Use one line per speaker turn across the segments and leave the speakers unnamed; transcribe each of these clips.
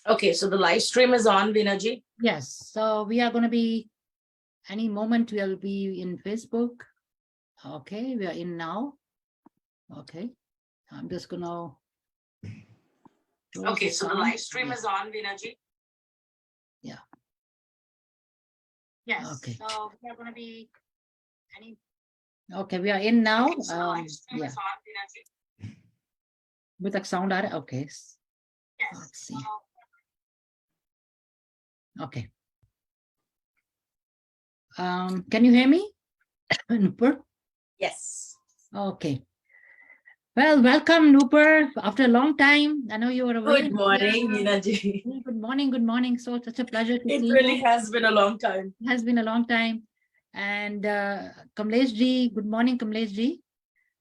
Okay, so the live stream is on, Veena ji.
Yes, so we are going to be, any moment we'll be in Facebook. Okay, we are in now. Okay, I'm just going to.
Okay, so the live stream is on, Veena ji.
Yeah.
Yes.
Okay.
So we are going to be any.
Okay, we are in now.
Okay, so the live stream is on, Veena ji.
With the sound, okay.
Yes.
Let's see. Okay. Can you hear me? Nupur?
Yes.
Okay. Well, welcome, Nupur. After a long time, I know you were away.
Good morning, Veena ji.
Good morning. Good morning. So such a pleasure to see you.
It really has been a long time.
It has been a long time. And Kamlesh ji, good morning, Kamlesh ji.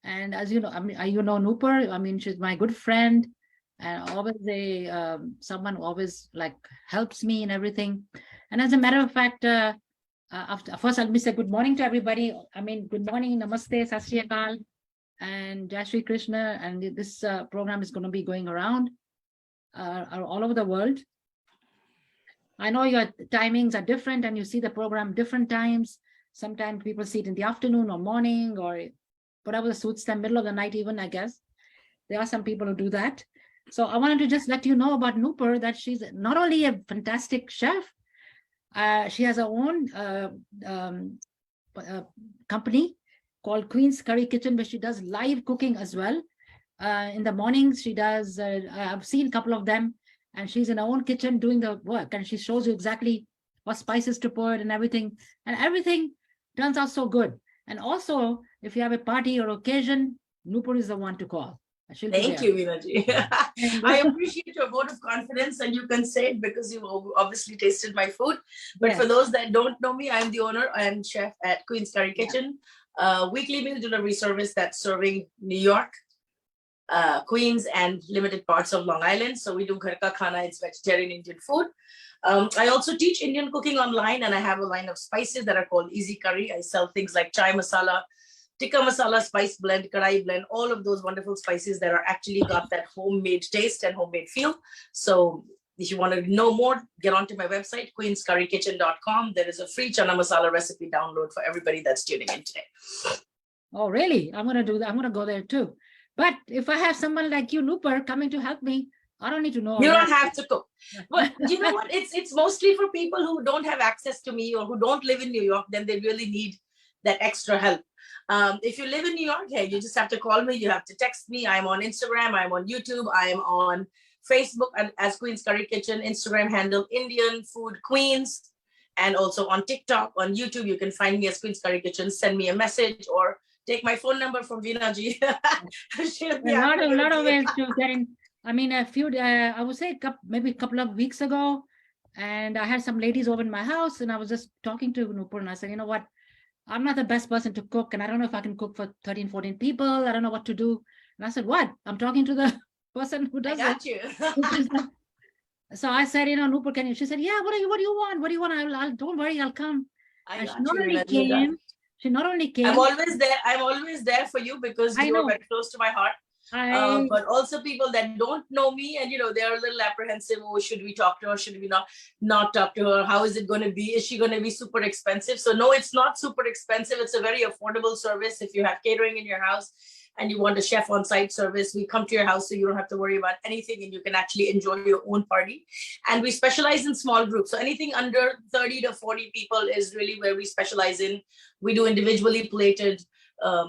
And as you know, I mean, you know Nupur. I mean, she's my good friend, and always someone who always like helps me in everything. And as a matter of fact, after first, let me say good morning to everybody. I mean, good morning, namaste, sat sri akal, and Jai Shri Krishna. And this program is going to be going around all over the world. I know your timings are different, and you see the program different times. Sometimes people see it in the afternoon or morning or whatever suits them, middle of the night even, I guess. There are some people who do that. So I wanted to just let you know about Nupur, that she's not only a fantastic chef, she has her own company called Queen's Curry Kitchen, where she does live cooking as well. In the mornings, she does, I've seen a couple of them, and she's in her own kitchen doing the work, and she shows you exactly what spices to put and everything turns out so good. And also, if you have a party or occasion, Nupur is the one to call.
Thank you, Veena ji. I appreciate your vote of confidence, and you can say it because you obviously tasted my food. But yes, for those that don't know me, I'm the owner and chef at Queen's Curry Kitchen, weekly meal delivery service that's serving New York, Queens, and limited parts of Long Island. So we do ghar ka khana, it's vegetarian Indian food. I also teach Indian cooking online, and I have a line of spices that are called Easy Curry. I sell things like chai masala, tikka masala, spice blend, kadai blend, all of those wonderful spices that are actually got that homemade taste and homemade feel. So if you want to know more, get onto my website, queenscurrykitchen.com. There is a free chana masala recipe download for everybody that's tuning in today.
Oh, really? I'm going to do that. I'm going to go there too. But if I have someone like you, Nupur, coming to help me, I don't need to know.
You don't have to cook. But you know what? It's mostly for people who don't have access to me or who don't live in New York. Then they really need that extra help. If you live in New York, hey, you just have to call me. You have to text me. I'm on Instagram. I'm on YouTube. I am on Facebook as Queen's Curry Kitchen. Instagram handle Indian Food Queens. And also on TikTok, on YouTube, you can find me as Queen's Curry Kitchen. Send me a message or take my phone number from Veena ji.
A lot of ways to get in. I mean, a few, I would say maybe a couple of weeks ago, and I had some ladies over in my house, and I was just talking to Nupur, and I said, you know what, I'm not the best person to cook, and I don't know if I can cook for 13, 14 people. I don't know what to do. And I said, what? I'm talking to the person who does
it.
So I said, you know, Nupur, can you? She said, yeah, what do you want? What do you want? I'll don't worry, I'll come. And she not only came, she not only came.
I'm always there for you because you are very close to my heart. But also people that don't know me and, you know, they're a little apprehensive. Oh, should we talk to her? Should we not talk to her? How is it going to be? Is she going to be super expensive? So no, it's not super expensive. It's a very affordable service. If you have catering in your house and you want a chef on site service, we come to your house so you don't have to worry about anything and you can actually enjoy your own party. And we specialize in small groups. So anything under 30 to 40 people is really where we specialize in. We do individually plated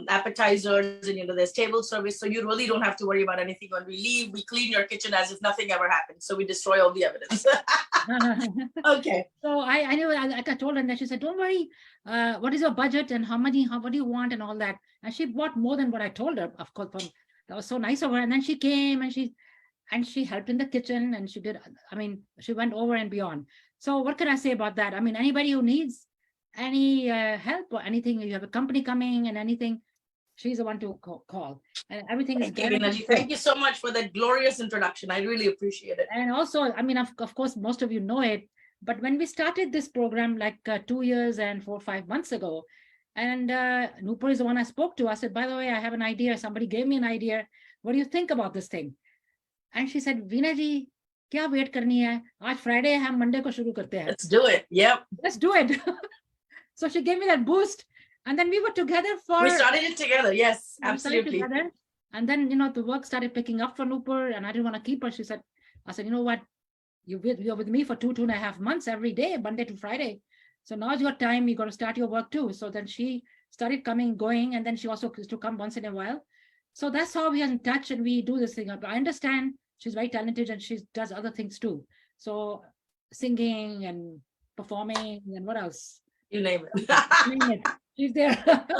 appetizers, and, you know, there's table service. So you really don't have to worry about anything. When we leave, we clean your kitchen as if nothing ever happened. So we destroy all the evidence. Okay.
So I knew, I told her, and then she said, don't worry, what is your budget and what do you want and all that. And she bought more than what I told her, of course. That was so nice of her. And then she came and she helped in the kitchen, and she did, I mean, she went over and beyond. So what can I say about that? I mean, anybody who needs any help or anything, you have a company coming and anything, she's the one to call. And everything is
good. Thank you so much for that glorious introduction. I really appreciate it.
And also, I mean, of course, most of you know it, but when we started this program like 2 years and 4 or 5 months ago, and Nupur is the one I spoke to. I said, by the way, I have an idea. Somebody gave me an idea. What do you think about this thing? And she said, Veena ji, क्या wait करनी है, आज Friday है, हम Monday को शुरू करते हैं.
Let's do it. Yep.
Let's do it. So she gave me that boost, and then we were together for.
We started it together. Yes,
we started
absolutely.
together. And then, you know, the work started picking up for Nupur, and I didn't want to keep her. She said, I said, you know what? You're with me for 2.5 months every day, Monday to Friday. So now's your time. You got to start your work too. So then she started going, and then she also used to come once in a while. So that's how we are in touch, and we do this thing. I understand she's very talented, and she does other things too. So singing and performing and what else?
You name it.
Name it. She's there.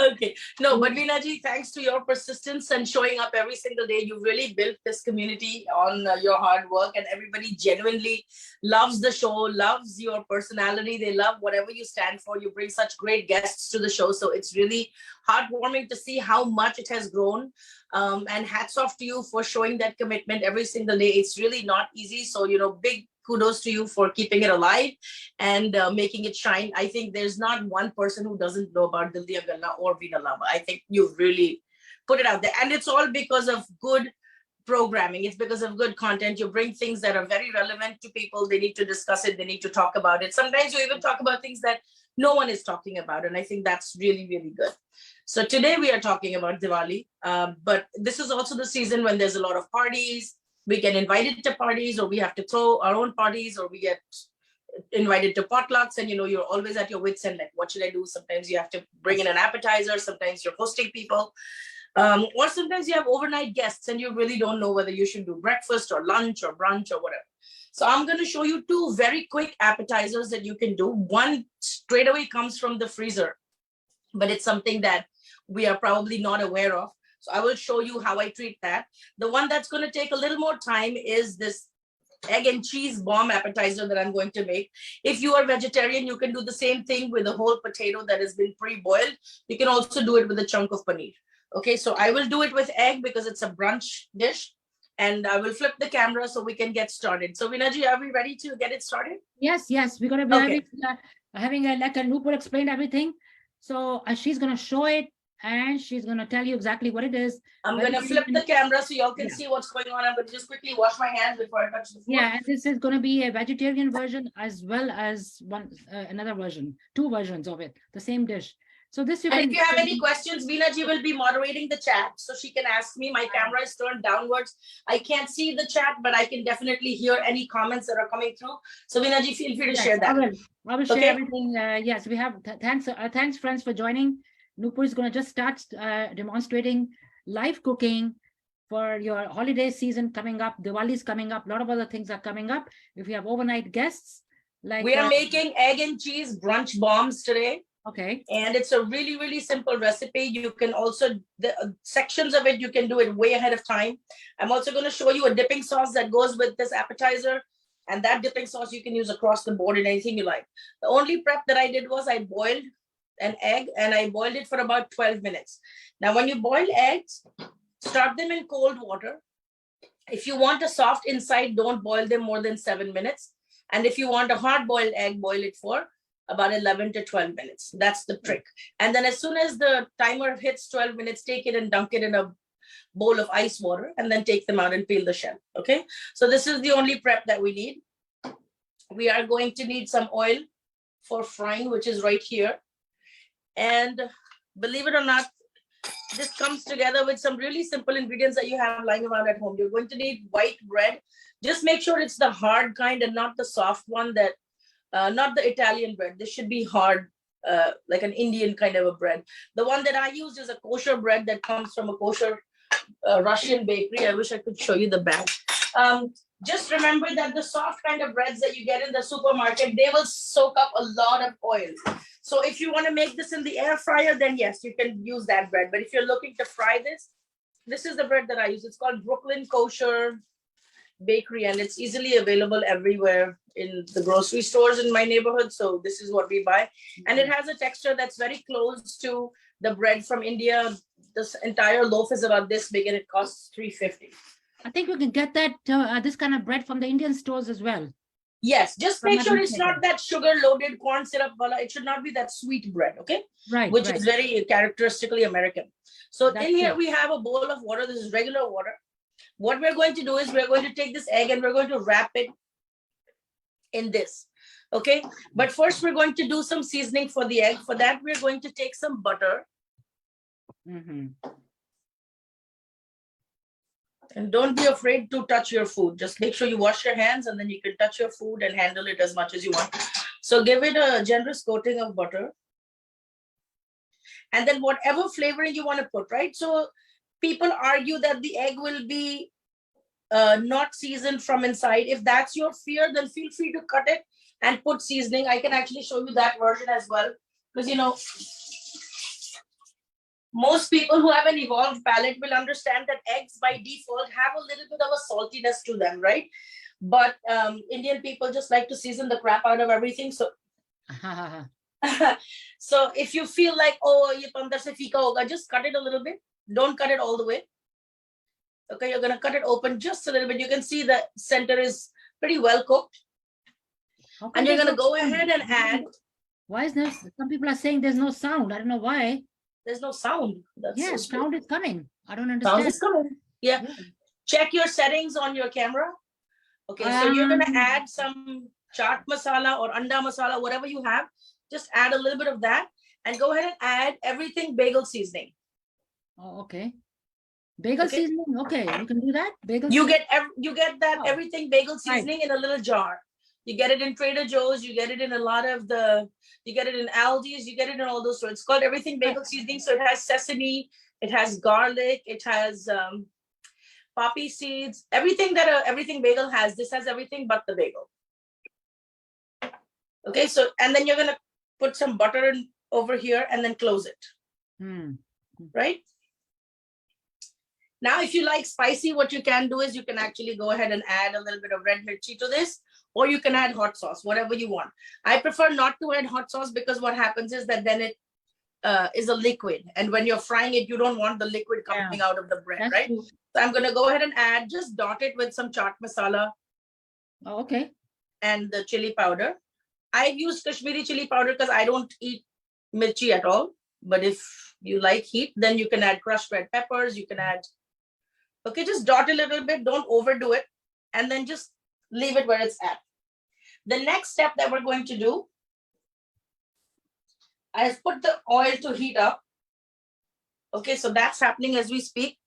Okay. No, but Veena ji, thanks to your persistence and showing up every single day, you really built this community on your hard work, and everybody genuinely loves the show, loves your personality. They love whatever you stand for. You bring such great guests to the show. So it's really heartwarming to see how much it has grown. And hats off to you for showing that commitment every single day. It's really not easy. So, you know, big kudos to you for keeping it alive and making it shine. I think there's not one person who doesn't know about Dil Diyan Gallan or Veena Lamba. I think you've really put it out there. And it's all because of good programming. It's because of good content. You bring things that are very relevant to people. They need to discuss it. They need to talk about it. Sometimes you even talk about things that no one is talking about. And I think that's really, really good. So today we are talking about Diwali, but this is also the season when there's a lot of parties. We get invited to parties, or we have to throw our own parties, or we get invited to potlucks, and you know, you're always at your wits' end, like, what should I do? Sometimes you have to bring in an appetizer, sometimes you're hosting people, or sometimes you have overnight guests and you really don't know whether you should do breakfast or lunch or brunch or whatever. So I'm going to show you two very quick appetizers that you can do. One straight away comes from the freezer, but it's something that we are probably not aware of. So I will show you how I treat that. The one that's going to take a little more time is this egg and cheese bomb appetizer that I'm going to make. If you are vegetarian, you can do the same thing with a whole potato that has been pre-boiled. You can also do it with a chunk of paneer. Okay, so I will do it with egg because it's a brunch dish. And I will flip the camera so we can get started. So Veena ji, are we ready to get it started?
Yes, we're going to be having like a Nupur explained everything. So she's going to show it, and she's going to tell you exactly what it is.
I'm going to flip the camera so y'all can see what's going on. I'm going to just quickly wash my hands before I touch the food.
Yeah, and this is going to be a vegetarian version as well as another version, two versions of it, the same dish. So this
and if you have any questions, Veena ji will be moderating the chat, so she can ask me. My camera is turned downwards. I can't see the chat, but I can definitely hear any comments that are coming through. So Veena ji, feel free to share that.
I will share everything. Yes, we have. Thanks, friends, for joining. Nupur is going to just start demonstrating live cooking for your holiday season coming up. Diwali is coming up. A lot of other things are coming up. If you have overnight guests, like
we are making egg and cheese brunch bombs today.
Okay.
And it's a really, really simple recipe. You can also, the sections of it, you can do it way ahead of time. I'm also going to show you a dipping sauce that goes with this appetizer. And that dipping sauce you can use across the board in anything you like. The only prep that I did was I boiled an egg, and I boiled it for about 12 minutes. Now, when you boil eggs, start them in cold water. If you want a soft inside, don't boil them more than 7 minutes. And if you want a hard boiled egg, boil it for about 11 to 12 minutes. That's the trick. And then as soon as the timer hits 12 minutes, take it and dunk it in a bowl of ice water, and then take them out and peel the shell. Okay. So this is the only prep that we need. We are going to need some oil for frying, which is right here. And believe it or not, this comes together with some really simple ingredients that you have lying around at home. You're going to need white bread. Just make sure it's the hard kind and not the soft one, that not the Italian bread. This should be hard, like an Indian kind of a bread. The one that I used is a kosher bread that comes from a kosher Russian bakery. I wish I could show you the bag. Just remember that the soft kind of breads that you get in the supermarket, they will soak up a lot of oil. So if you want to make this in the air fryer, then yes, you can use that bread. But if you're looking to fry this, this is the bread that I use. It's called Brooklyn Kosher Bakery, and it's easily available everywhere in the grocery stores in my neighborhood. So this is what we buy. And it has a texture that's very close to the bread from India. This entire loaf is about this big, and it costs $3.50.
I think we can get that this kind of bread from the Indian stores as well.
Yes, just make sure it's not that sugar-loaded corn syrup. It should not be that sweet bread, okay?
Right.
Which is very characteristically American. So
That's
in here,
it.
we have a bowl of water. This is regular water. What we're going to do is we're going to take this egg and we're going to wrap it in this. Okay, but first we're going to do some seasoning for the egg. For that, we're going to take some butter. And don't be afraid to touch your food. Just make sure you wash your hands, and then you can touch your food and handle it as much as you want. So give it a generous coating of butter. And then whatever flavoring you want to put, right? So people argue that the egg will be not seasoned from inside. If that's your fear, then feel free to cut it and put seasoning. I can actually show you that version as well. Because, you know, most people who have an evolved palate will understand that eggs by default have a little bit of a saltiness to them, right? But Indian people just like to season the crap out of everything. So, so if you feel like, oh, ye to andar se feeka hoga, just cut it a little bit. Don't cut it all the way. Okay, you're going to cut it open just a little bit. You can see the center is pretty well cooked. And you're going to go ahead and add.
Why is there, some people are saying there's no sound. I don't know why.
There's no sound. That's
yeah,
so
sound is coming. I don't understand.
Sound is coming. Yeah. Check your settings on your camera. Okay, so you're going to add some chaat masala or anda masala, whatever you have. Just add a little bit of that and go ahead and add everything bagel seasoning.
Oh, okay. Bagel seasoning. Okay, you can do that. Bagel.
You get that everything bagel seasoning in a little jar. You get it in Trader Joe's. You get it in a lot of you get it in Aldi's. You get it in all those stores. It's called everything bagel seasoning. So it has sesame, it has garlic, it has poppy seeds. Everything that everything bagel has. This has everything but the bagel. Okay, so and then you're gonna put some butter in over here and then close it. Right. Now, if you like spicy, what you can do is you can actually go ahead and add a little bit of red mirchi to this, or you can add hot sauce, whatever you want. I prefer not to add hot sauce because what happens is that then it is a liquid. And when you're frying it, you don't want the liquid coming out of the bread, that's right? True. So I'm going to go ahead and add, just dot it with some chaat masala.
Oh, okay.
And the chili powder. I use Kashmiri chili powder because I don't eat mirchi at all. But if you like heat, then you can add crushed red peppers. You can add. Okay, just dot a little bit, don't overdo it, and then just leave it where it's at. The next step that we're going to do, I have put the oil to heat up. Okay, so that's happening as we speak.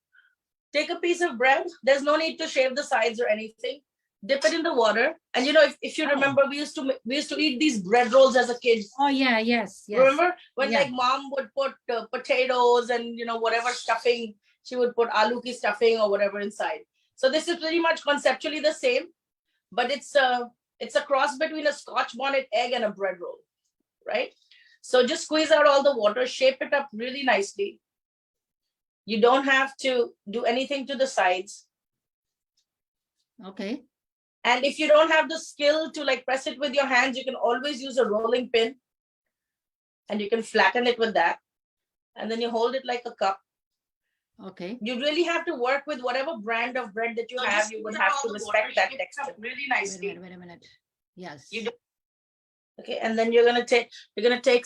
Take a piece of bread. There's no need to shave the sides or anything. Dip it in the water. And you know, if you remember, we used to eat these bread rolls as a kid.
Oh yeah, yes.
Remember when like mom would put potatoes and you know whatever stuffing. She would put aloo ki stuffing or whatever inside. So this is pretty much conceptually the same, but it's a cross between a Scotch bonnet egg and a bread roll, right? So just squeeze out all the water, shape it up really nicely. You don't have to do anything to the sides.
Okay.
And if you don't have the skill to like press it with your hands, you can always use a rolling pin and you can flatten it with that. And then you hold it like a cup.
Okay.
You really have to work with whatever brand of bread that you have. You would have to respect that texture really nicely.
Wait a minute. Yes.
You do. Okay, and then you're gonna take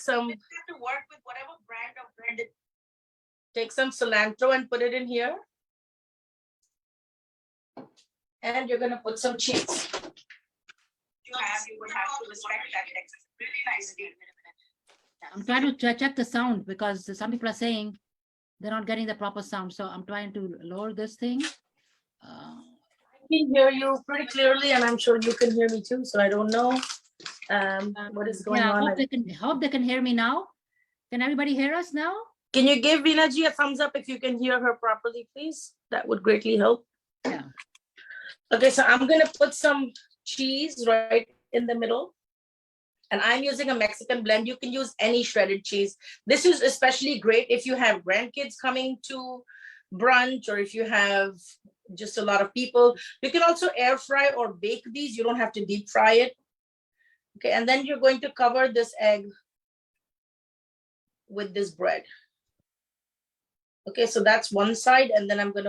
some. You have to work with whatever brand of bread. Take some cilantro and put it in here, and you're gonna put some cheese. You would have to respect that texture really nicely.
I'm trying to check the sound because some people are saying they're not getting the proper sound. So I'm trying to lower this thing.
I can hear you pretty clearly, and I'm sure you can hear me too. So I don't know what is going on.
I hope they can hear me now. Can everybody hear us now?
Can you give Veena ji a thumbs up if you can hear her properly, please? That would greatly help.
Yeah.
Okay, so I'm going to put some cheese right in the middle. And I'm using a Mexican blend. You can use any shredded cheese. This is especially great if you have grandkids coming to brunch or if you have just a lot of people. You can also air fry or bake these. You don't have to deep fry it. Okay, and then you're going to cover this egg with this bread. Okay, so that's one side, and then I'm going to